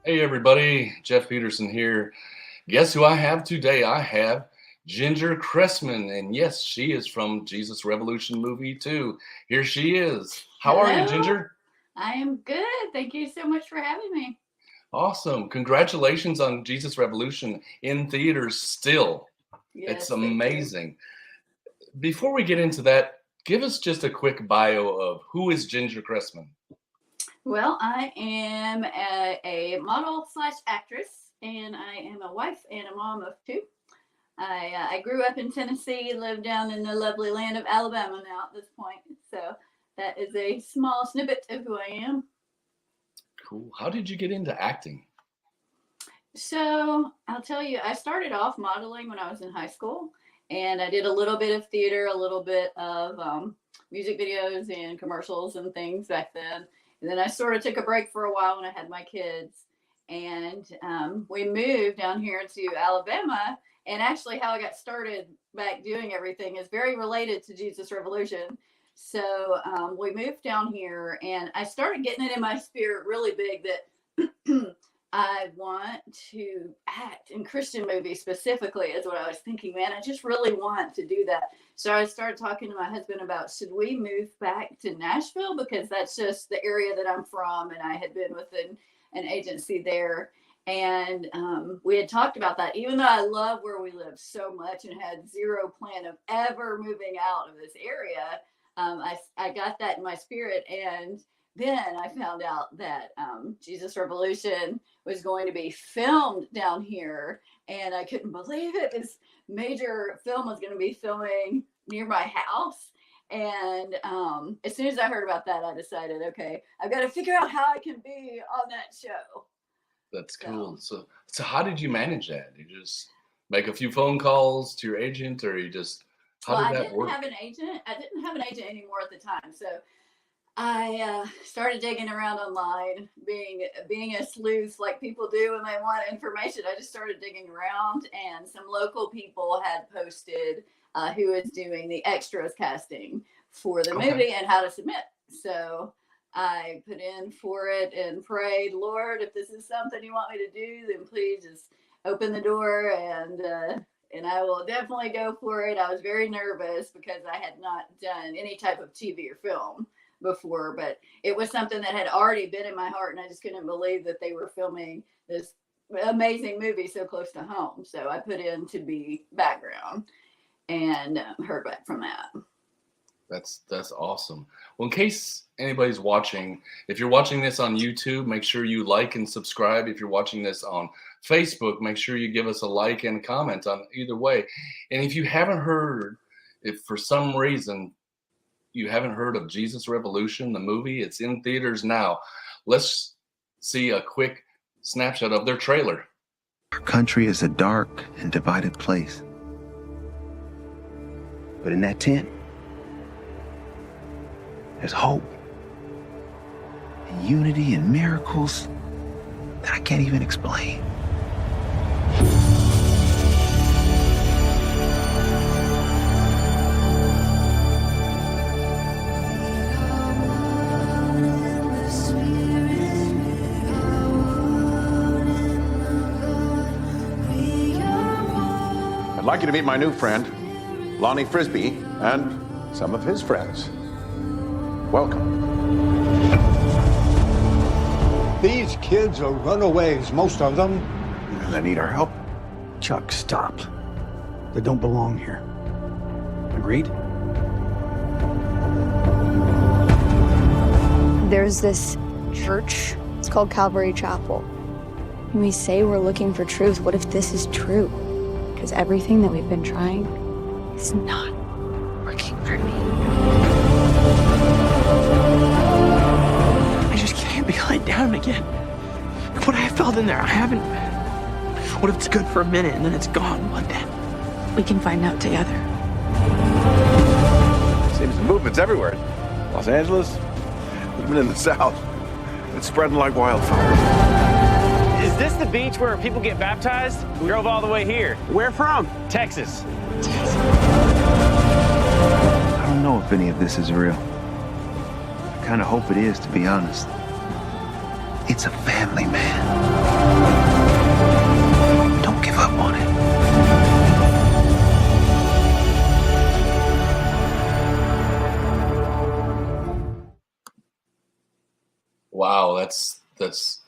Hey everybody, Jeff Peterson here. Guess who I have today? I have Ginger Cressman, and yes, she is from Jesus Revolution movie too. Here she is. How are you, Hello, Ginger? I am good. Thank you so much for having me. Awesome. Congratulations on Jesus Revolution in theaters still. It's Yes, thank you. amazing. Before we get into that, give us just a quick bio of who is Ginger Cressman. Well, I am a model slash actress, and I am a wife and a mom of two. I grew up in Tennessee, lived down in the lovely land of Alabama now at this point. So that is a small snippet of who I am. Cool. How did you get into acting? So I'll tell you, I started off modeling when I was in high school, and I did a little bit of theater, a little bit of music videos and commercials and things back then. And then I sort of took a break for a while when I had my kids, and we moved down here to Alabama. And actually, how I got started back doing everything is very related to Jesus Revolution. So we moved down here, and I started getting it in my spirit really big that I want to act in Christian movies specifically, is what I was thinking, man. I just really want to do that. So I started talking to my husband about, should we move back to Nashville? Because that's just the area that I'm from. And I had been with an agency there. And we had talked about that, even though I love where we live so much and had zero plan of ever moving out of this area. I got that in my spirit. And then I found out that Jesus Revolution was going to be filmed down here, and I couldn't believe it. This major film was going to be filming near my house. And as soon as I heard about that, I decided, okay, I've got to figure out how I can be on that show. That's cool. So how did you manage that? You just make a few phone calls to your agent, or you just how Well, did I that didn't work? have an agent. I didn't have an agent anymore at the time. So I started digging around online, being a sleuth like people do when they want information. I just started digging around, and some local people had posted who is doing the extras casting for the Okay. movie and how to submit. So I put in for it and prayed, Lord, if this is something you want me to do, then please just open the door, and I will definitely go for it. I was very nervous because I had not done any type of TV or film before, but it was something that had already been in my heart, and I just couldn't believe that they were filming this amazing movie so close to home. So I put in to be background and heard back from that. That's awesome. Well, in case anybody's watching, if you're watching this on YouTube, make sure you like and subscribe. If you're watching this on Facebook, make sure you give us a like and comment on either way. And if you haven't heard, if for some reason you haven't heard of Jesus Revolution, the movie, it's in theaters now. Let's see a quick snapshot of their trailer. Our country is a dark and divided place. But in that tent, there's hope and unity and miracles that I can't even explain. I'd like you to meet my new friend, Lonnie Frisbee, and some of his friends. Welcome. These kids are runaways, most of them. And I need our help. Chuck, stop. They don't belong here. Agreed? There's this church. It's called Calvary Chapel. And we say we're looking for truth. What if this is true? Because everything that we've been trying is not working for me. I just can't be let down again. What I felt in there, I haven't. What if it's good for a minute and then it's gone one day? We can find out together. Seems the movement's everywhere. Los Angeles, even in the South. It's spreading like wildfire. Is this the beach where people get baptized? We drove all the way here. Where from? Texas. I don't know if any of this is real. I kind of hope it is, to be honest. It's a family, man. Don't give up on it. Wow, that's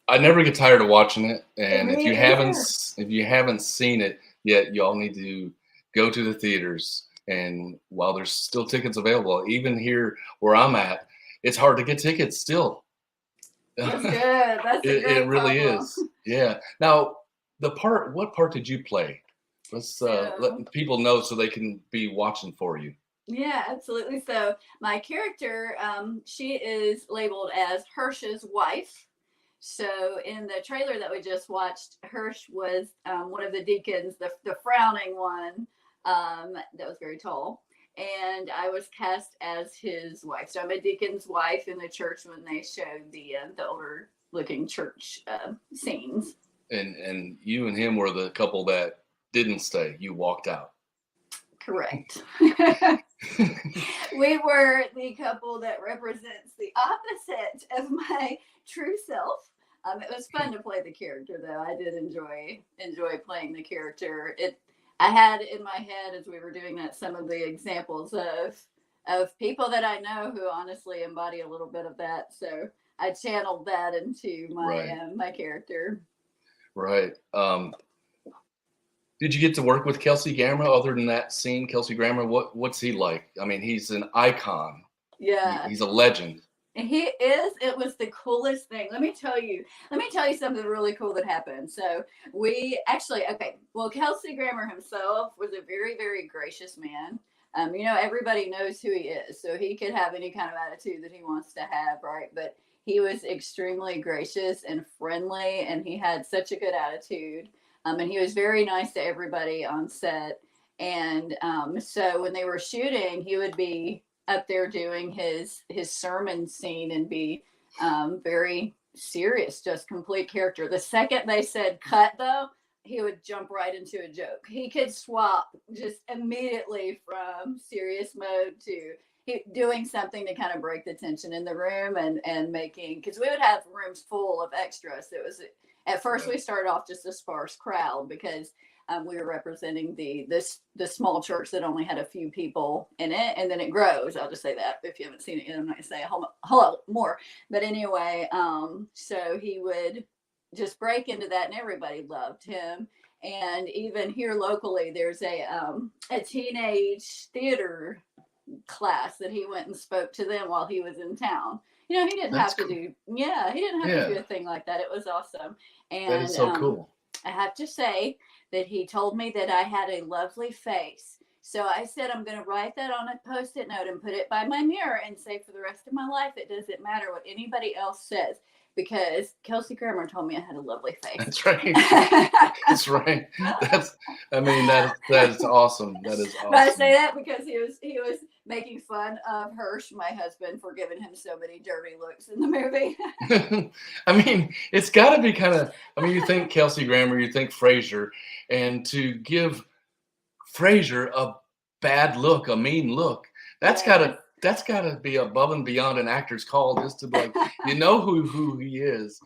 I never get tired of watching it. And if you haven't seen it yet, y'all need to go to the theaters. And while there's still tickets available, even here where I'm at, it's hard to get tickets still. That's good. That's a great it really problem. is. Yeah. Now, what part did you play? Let's let people know so they can be watching for you. Yeah, absolutely. So my character, she is labeled as Hirsch's wife. So in the trailer that we just watched, Hirsch was one of the deacons, the frowning one, that was very tall. And I was cast as his wife. So I'm a deacon's wife in the church when they showed the older looking church scenes. And you and him were the couple that didn't stay. You walked out. Correct. We were the couple that represents the opposite of my true self. It was fun to play the character, though. I did enjoy playing the character. I had in my head as we were doing that some of the examples of people that I know who honestly embody a little bit of that. So I channeled that into my my character. Right. Did you get to work with Kelsey Grammer other than that scene? Kelsey Grammer, what's he like? I mean, he's an icon. Yeah. He's a legend. He is. It was the coolest thing. Let me tell you something really cool that happened. So we actually, well, Kelsey Grammer himself was a very, very gracious man. Everybody knows who he is. So he could have any kind of attitude that he wants to have, right? But he was extremely gracious and friendly, and he had such a good attitude. And he was very nice to everybody on set. And so when they were shooting, he would be up there doing his sermon scene and be very serious, just complete character. The second they said cut, though, he would jump right into a joke. He could swap just immediately from serious mode to doing something to kind of break the tension in the room and making, because we would have rooms full of extras. It was, at first we started off just a sparse crowd because we were representing the small church that only had a few people in it, and then it grows. I'll just say that if you haven't seen it yet, I'm not gonna say a whole lot more. But anyway, so he would just break into that, and everybody loved him. And even here locally, there's a teenage theater class that he went and spoke to them while he was in town. He didn't have to do a thing like that. It was awesome. And that is so cool. I have to say that he told me that I had a lovely face. So I said, I'm going to write that on a Post-it note and put it by my mirror and say for the rest of my life, it doesn't matter what anybody else says, because Kelsey Grammer told me I had a lovely face. That's right. That's right. That is awesome. That is awesome. But I say that because he was making fun of Hirsch, my husband, for giving him so many dirty looks in the movie. I mean, it's got to be kind of, you think Kelsey Grammer, you think Frasier, and to give Frasier a bad look, a mean look, that's got to be above and beyond an actor's call, just to be like, who he is,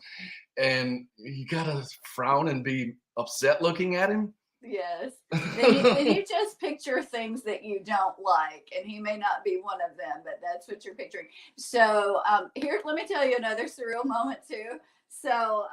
and you got to frown and be upset looking at him. Yes. Then you just picture things that you don't like, and he may not be one of them, but that's what you're picturing. So here, let me tell you another surreal moment too. So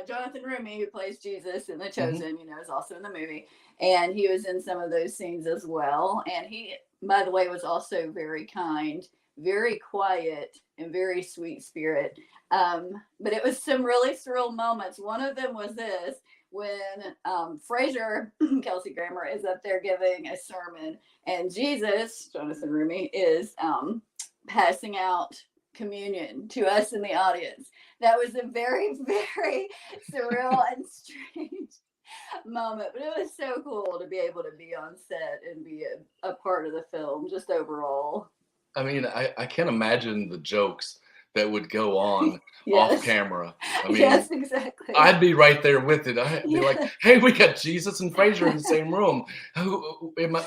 Jonathan Roumie, who plays Jesus in The Chosen, is also in the movie, and he was in some of those scenes as well. And he, by the way, was also very kind, very quiet, and very sweet spirit. But it was some really surreal moments. One of them was this, when Frasier, Kelsey Grammer, is up there giving a sermon, and Jesus, Jonathan Roumie, is passing out communion to us in the audience. That was a very, very surreal and strange moment, but it was so cool to be able to be on set and be a part of the film, just overall. I can't imagine the jokes that would go on off camera. Yes, exactly. I'd be right there with it. I'd be like, hey, we got Jesus and Frasier in the same room.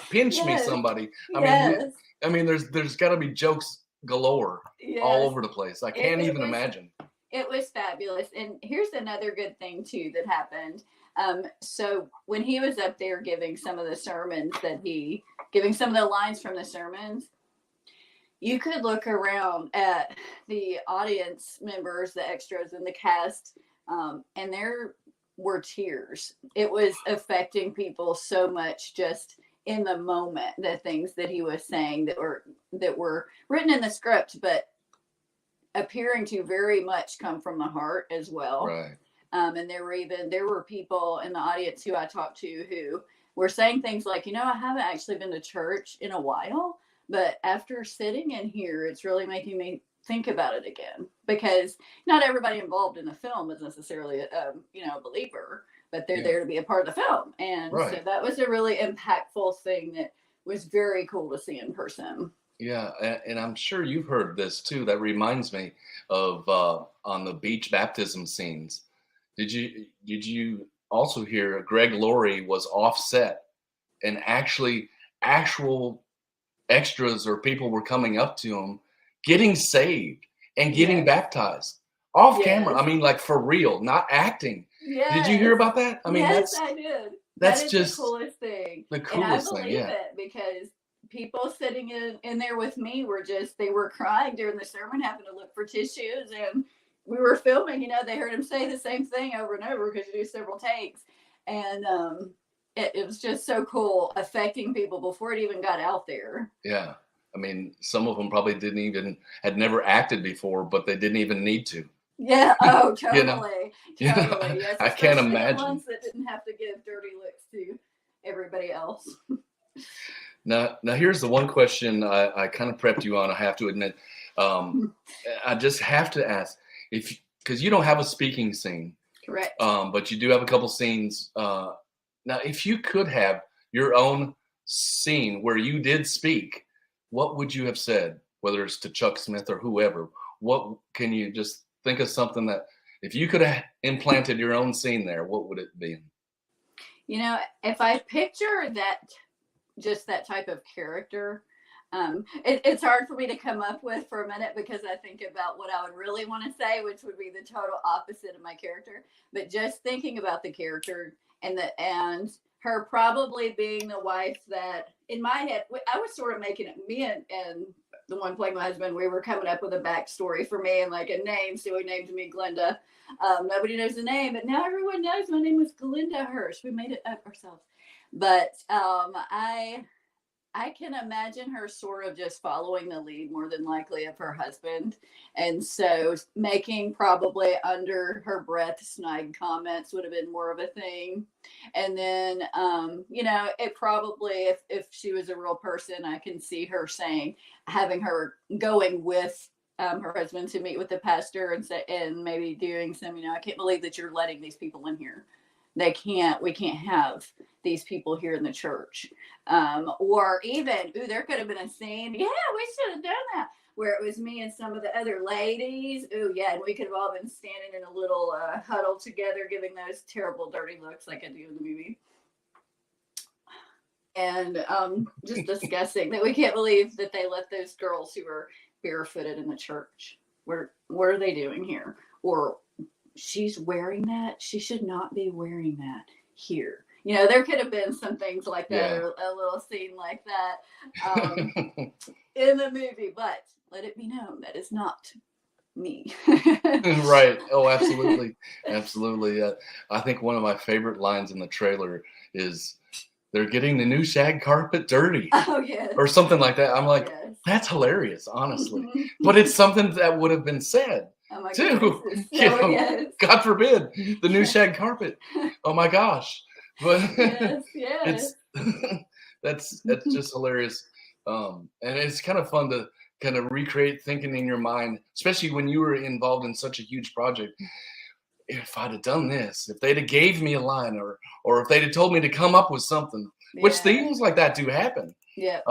Pinch me, somebody. There's got to be jokes galore Yes. all over the place. I can't even imagine. It was fabulous. And here's another good thing too that happened. So when he was up there giving some of the sermons giving some of the lines from the sermons, you could look around at the audience members, the extras and the cast, and there were tears. It was affecting people so much just in the moment, the things that he was saying that were written in the script, but appearing to very much come from the heart as well. Right. And there were people in the audience who I talked to who were saying things like, I haven't actually been to church in a while, but after sitting in here, it's really making me think about it again, because not everybody involved in the film is necessarily a believer, but they're there to be a part of the film. And so that was a really impactful thing that was very cool to see in person. Yeah, and I'm sure you've heard this too. That reminds me of on the beach baptism scenes. Did you also hear Greg Laurie was offset, and actual extras or people were coming up to him, getting saved and getting baptized off camera. I mean, like for real, not acting. Yes. Did you hear about that? I mean, yes, I did. That's that is just the coolest thing. The coolest and I thing, believe it, because people sitting in there with me they were crying during the sermon, having to look for tissues, and we were filming. They heard him say the same thing over and over because you do several takes, and it was just so cool, affecting people before it even got out there. Yeah, I mean, some of them probably had never acted before, but they didn't even need to. Yeah. Oh, totally. Totally. Yes, I can't especially imagine. the ones that didn't have to give dirty looks to everybody else. Now here's the one question I kind of prepped you on. I have to admit, I just have to ask because you don't have a speaking scene, correct? But you do have a couple scenes. Now, if you could have your own scene where you did speak, what would you have said? Whether it's to Chuck Smith or whoever, what can you just think of something that if you could have implanted your own scene there, what would it be? If I picture just that type of character, it's hard for me to come up with for a minute because I think about what I would really want to say, which would be the total opposite of my character. But just thinking about the character and her probably being the wife that, in my head, I was sort of making it, me and the one playing my husband, we were coming up with a backstory for me and like a name. So he named me Glenda. Nobody knows the name, but now everyone knows my name was Glenda Hirsch. We made it up ourselves. But I can imagine her sort of just following the lead more than likely of her husband. And so making probably under her breath snide comments would have been more of a thing. And then, it probably, if she was a real person, I can see her having her going with her husband to meet with the pastor and maybe doing some, I can't believe that you're letting these people in here. We can't have these people here in the church. Or even, there could have been a scene, we should have done that, where it was me and some of the other ladies. And we could have all been standing in a little huddle together, giving those terrible, dirty looks like I do in the movie. And just discussing that we can't believe that they let those girls who were barefooted in the church. What are they doing here? Or she's wearing that. She should not be wearing that here. There could have been some things like that, or a little scene like that in the movie. But let it be known that is not me. Right. Oh, absolutely. Absolutely. I think one of my favorite lines in the trailer is, "They're getting the new shag carpet dirty." Oh, yes. Or something like that. I'm like, that's hilarious, honestly. But it's something that would have been said. Oh my too. Yes. God forbid the new shag carpet. Oh my gosh. But yes. That's just hilarious. And it's kind of fun to kind of recreate thinking in your mind, especially when you were involved in such a huge project. If I'd have done this, if they'd have gave me a line, or if they'd have told me to come up with something, which things like that do happen. Yeah.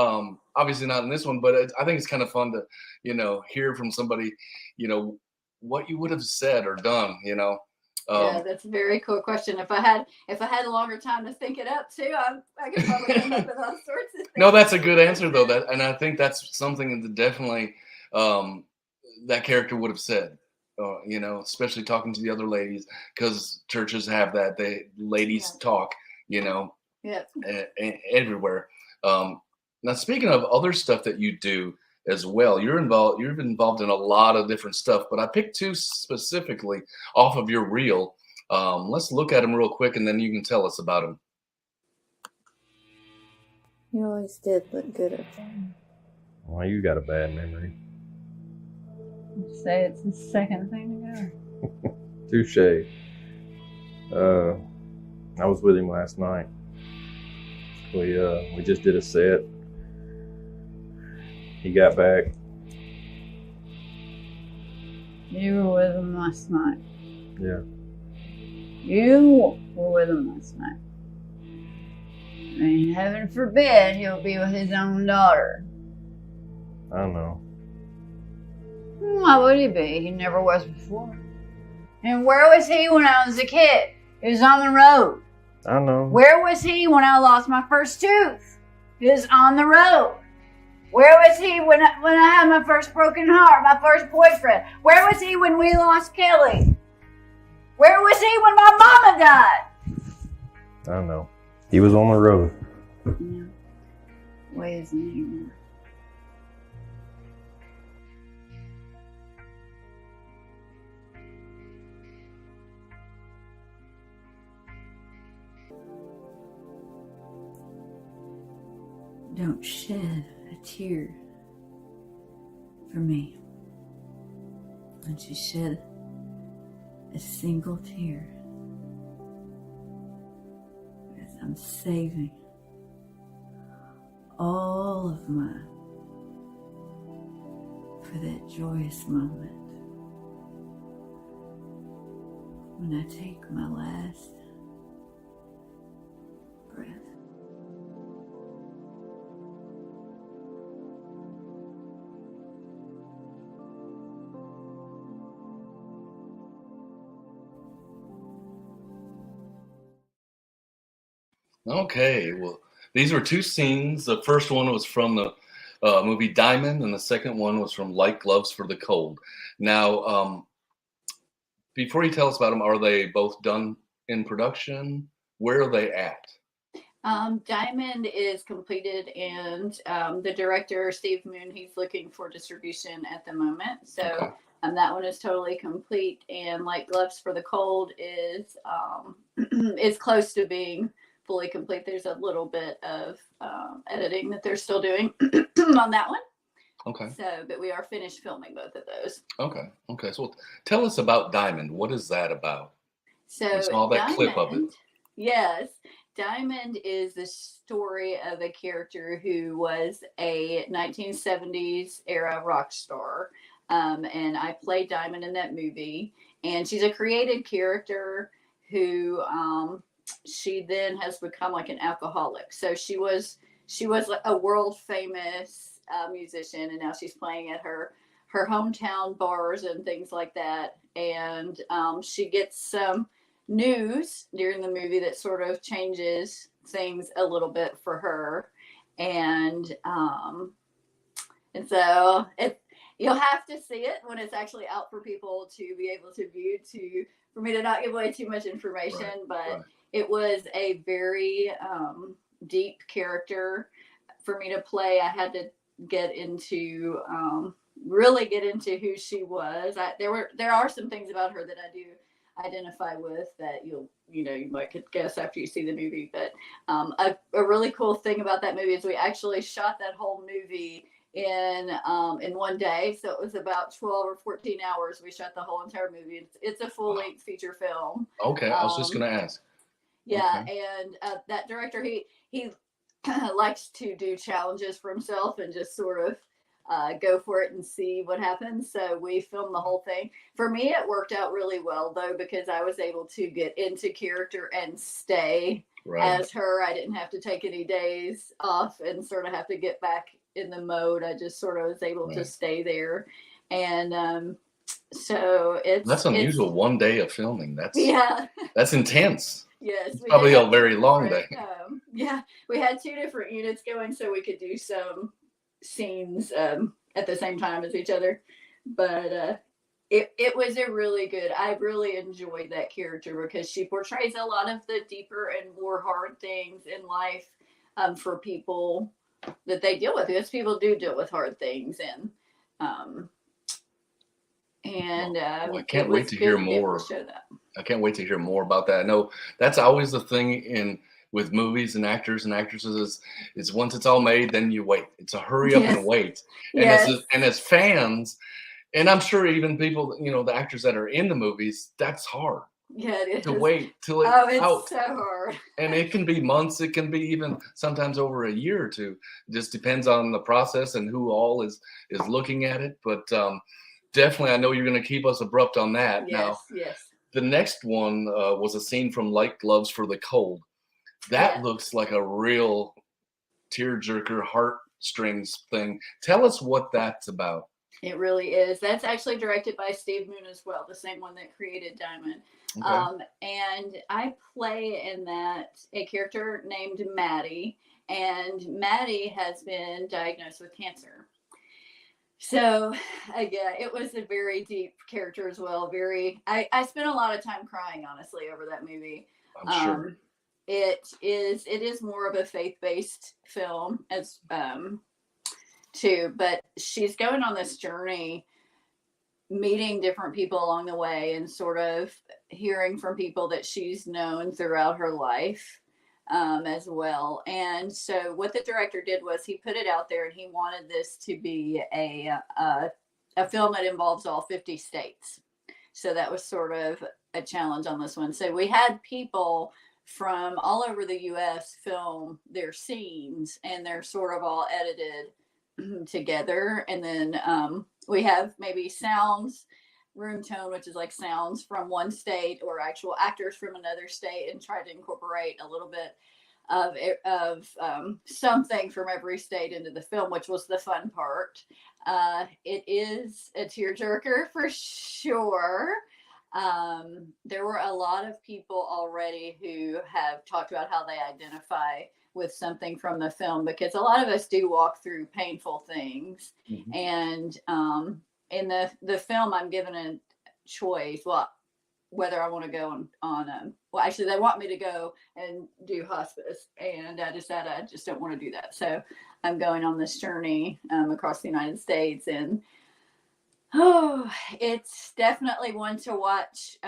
Obviously not in this one, but I think it's kind of fun to, hear from somebody, what you would have said or done, That's a very cool question. If I had a longer time to think it up too, I could probably come up with all sorts of things. No, that's a good answer though. And I think that's something that definitely that character would have said. You know, especially talking to the other ladies, because churches have that. Ladies talk, you know, everywhere. Now, speaking of other stuff that you do as well, you're involved in a lot of different stuff, but I picked two specifically off of your reel. Let's look at them real quick, and then you can tell us about them. You always did look good at them. Well, you got a bad memory. Say it's the second thing together. Touche. I was with him last night. We just did a set. He got back. You were with him last night. Yeah. You were with him last night. I mean, heaven forbid he'll be with his own daughter. I don't know. Why would he be? He never was before. And where was he when I was a kid? He was on the road. I know. Where was he when I lost my first tooth? He was on the road. Where was he when I had my first broken heart, my first boyfriend? Where was he when we lost Kelly? Where was he when my mama died? I don't know. He was on the road. Yeah. Why isn't he anymore? Don't shed a tear for me. Don't you shed a single tear, because I'm saving all of mine for that joyous moment when I take my last breath. Okay, well, these were two scenes. The first one was from the movie Diamond, and the second one was from Like Gloves for the Cold. Now, before you tell us about them, are they both done in production? Where are they at? Diamond is completed, and the director, Steve Moon, he's looking for distribution at the moment. So Okay. That one is totally complete, and Like Gloves for the Cold is is close to being fully complete. There's a little bit of editing that they're still doing on that one. Okay. So, but we are finished filming both of those. Okay. So tell us about Diamond. What is that about? So I saw that clip of it. Yes. Diamond is the story of a character who was a 1970s era rock star. And I played Diamond in that movie. And she's a created character who she then has become like an alcoholic. So she was like a world famous musician, and now she's playing at her hometown bars and things like that. And she gets some news during the movie that sort of changes things a little bit for her. And so you'll have to see it when it's actually out for people to be able to view, for me to not give away too much information, but it was a very deep character for me to play. I had to really get into who she was. There are some things about her that I do identify with that you might could guess after you see the movie. But a really cool thing about that movie is we actually shot that whole movie in one day. So it was about 12 or 14 hours. We shot the whole entire movie. It's a full-length feature film. Okay, I was just going to ask. Yeah, Okay. and that director, he likes to do challenges for himself and just sort of go for it and see what happens. So we filmed the whole thing. For me, it worked out really well, though, because I was able to get into character and stay as her. I didn't have to take any days off and sort of have to get back in the mode. I just sort of was able to stay there. And so That's unusual. 1 day of filming. That's intense. Yes, it's probably a very long day. We had 2 different units going, so we could do some scenes at the same time as each other. But it was a really good, I really enjoyed that character because she portrays a lot of the deeper and more hard things in life for people that they deal with, because people do deal with hard things. I can't wait to hear more. I can't wait to hear more about that. I know that's always the thing with movies and actors and actresses is once it's all made, then you wait. It's a hurry up and wait. And as fans, and I'm sure even people, the actors that are in the movies, that's hard. Yeah, it is. To wait till it's out. So hard. And it can be months. It can be even sometimes over a year or two. It just depends on the process and who all is looking at it. But definitely, I know you're going to keep us abrupt on that. Yes. The next one was a scene from Light Gloves for the Cold. That looks like a real tearjerker, heartstrings thing. Tell us what that's about. It really is. That's actually directed by Steve Moon as well, the same one that created Diamond. Okay. And I play in that a character named Maddie, and Maddie has been diagnosed with cancer. So, yeah, it was a very deep character as well. I spent a lot of time crying, honestly, over that movie. I'm sure. It is more of a faith-based film as too, but she's going on this journey, meeting different people along the way and sort of hearing from people that she's known throughout her life as well. And so what the director did was he put it out there, and he wanted this to be a film that involves all 50 states. So that was sort of a challenge on this one. So we had people from all over the US film their scenes, and they're sort of all edited together. And then we have maybe sounds, room tone, which is like sounds from one state or actual actors from another state, and try to incorporate a little bit of something from every state into the film, which was the fun part. It is a tearjerker for sure. There were a lot of people already who have talked about how they identify with something from the film, because a lot of us do walk through painful things. Mm-hmm. And in the film, I'm given a choice, whether I want to go on well, actually, they want me to go and do hospice, and I decided I just don't want to do that. So I'm going on this journey across the United States, and it's definitely one to watch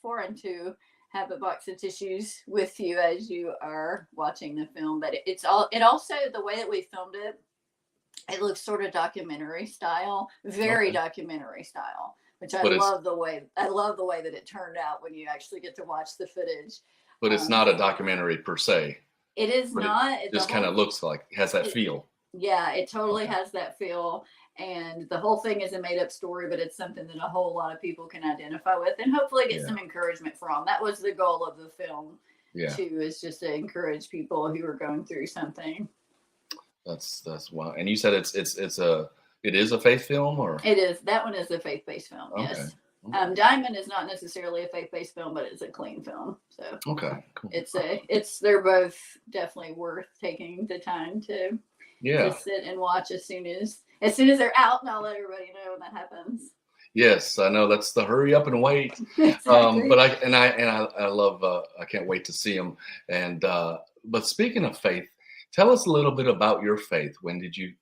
for, and to have a box of tissues with you as you are watching the film. But it also, the way that we filmed it looks sort of documentary style, very documentary style, which I love the way that it turned out when you actually get to watch the footage. But it's not a documentary per se. It is not. It just kind of looks like, has that feel. Yeah, it totally has that feel. And the whole thing is a made-up story, but it's something that a whole lot of people can identify with, and hopefully get some encouragement from. That was the goal of the film, too, is just to encourage people who are going through something. That's wow. And you said it is a faith film, or it is. That one is a faith-based film. Okay. Yes. Okay. Diamond is not necessarily a faith-based film, but it's a clean film. So okay, cool. They're both definitely worth taking the time to sit and watch as soon as they're out, and I'll let everybody know when that happens. Yes, I know that's the hurry up and wait. Exactly. But I love. I can't wait to see them. And but speaking of faith, tell us a little bit about your faith. When did you?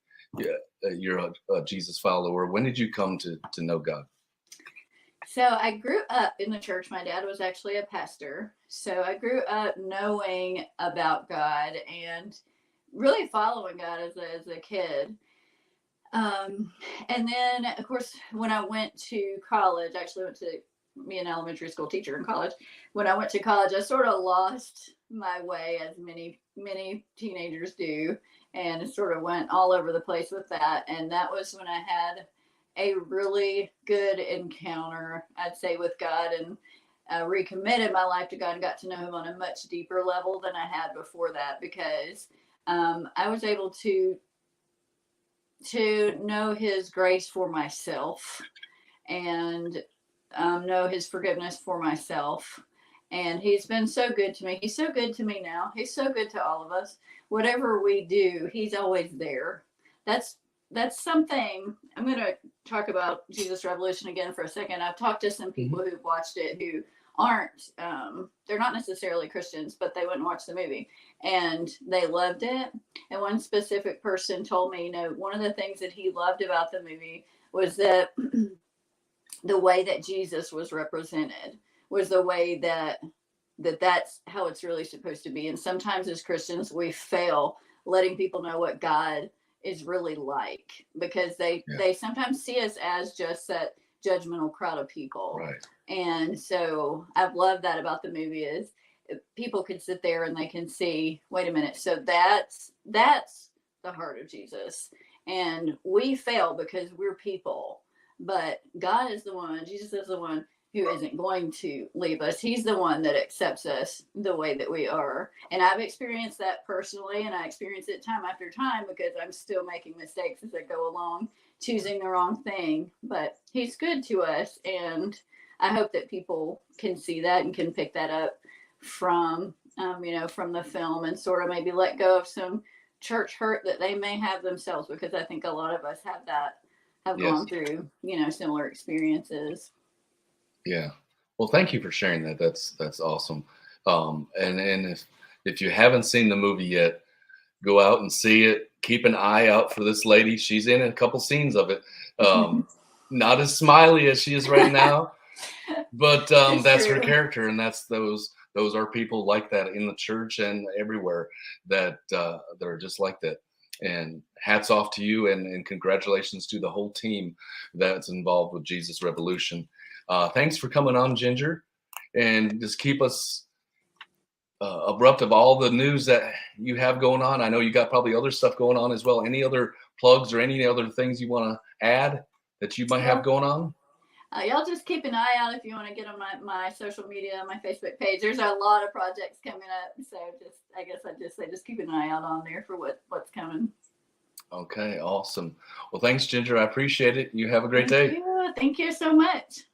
You're a Jesus follower. When did you come to know God? So I grew up in the church. My dad was actually a pastor, so I grew up knowing about God and really following God as a kid. And then, of course, when I went to college, I actually went to be an elementary school teacher in college. When I went to college, I sort of lost my way, as many teenagers do, and sort of went all over the place with that. And that was when I had a really good encounter, I'd say, with God, and recommitted my life to God and got to know him on a much deeper level than I had before that, because I was able to know his grace for myself, and know his forgiveness for myself. And he's been so good to me. He's so good to me now. He's so good to all of us. Whatever we do, he's always there. that's something. I'm going to talk about Jesus Revolution again for a second. I've talked to some people who've watched it who aren't, they're not necessarily Christians, but they went and watched the movie and they loved it. And one specific person told me, one of the things that he loved about the movie was that the way that Jesus was represented was the way that's how it's really supposed to be. And sometimes as Christians, we fail letting people know what God is really like, because they sometimes see us as just that judgmental crowd of people. Right. And so I've loved that about the movie is people can sit there and they can see, wait a minute. So that's the heart of Jesus. And we fail because we're people, but God is the one, Jesus is the one who isn't going to leave us. He's the one that accepts us the way that we are. And I've experienced that personally, and I experience it time after time because I'm still making mistakes as I go along, choosing the wrong thing. But he's good to us, and I hope that people can see that and can pick that up from, from the film and sort of maybe let go of some church hurt that they may have themselves, because I think a lot of us have gone through, similar experiences. Yeah. Well, thank you for sharing that. That's awesome. And if you haven't seen the movie yet, go out and see it. Keep an eye out for this lady. She's in a couple scenes of it. Not as smiley as she is right now, but that's her character, and those are people like that in the church and everywhere that are just like that. And hats off to you, and congratulations to the whole team that's involved with Jesus Revolution. Thanks for coming on, Ginger, and just keep us abrupt of all the news that you have going on. I know you got probably other stuff going on as well. Any other plugs or any other things you want to add that you might have going on? Y'all just keep an eye out if you want to get on my social media, my Facebook page. There's a lot of projects coming up, so just keep an eye out on there for what's coming. Okay, awesome. Well, thanks, Ginger. I appreciate it. You have a great day. Thank you so much.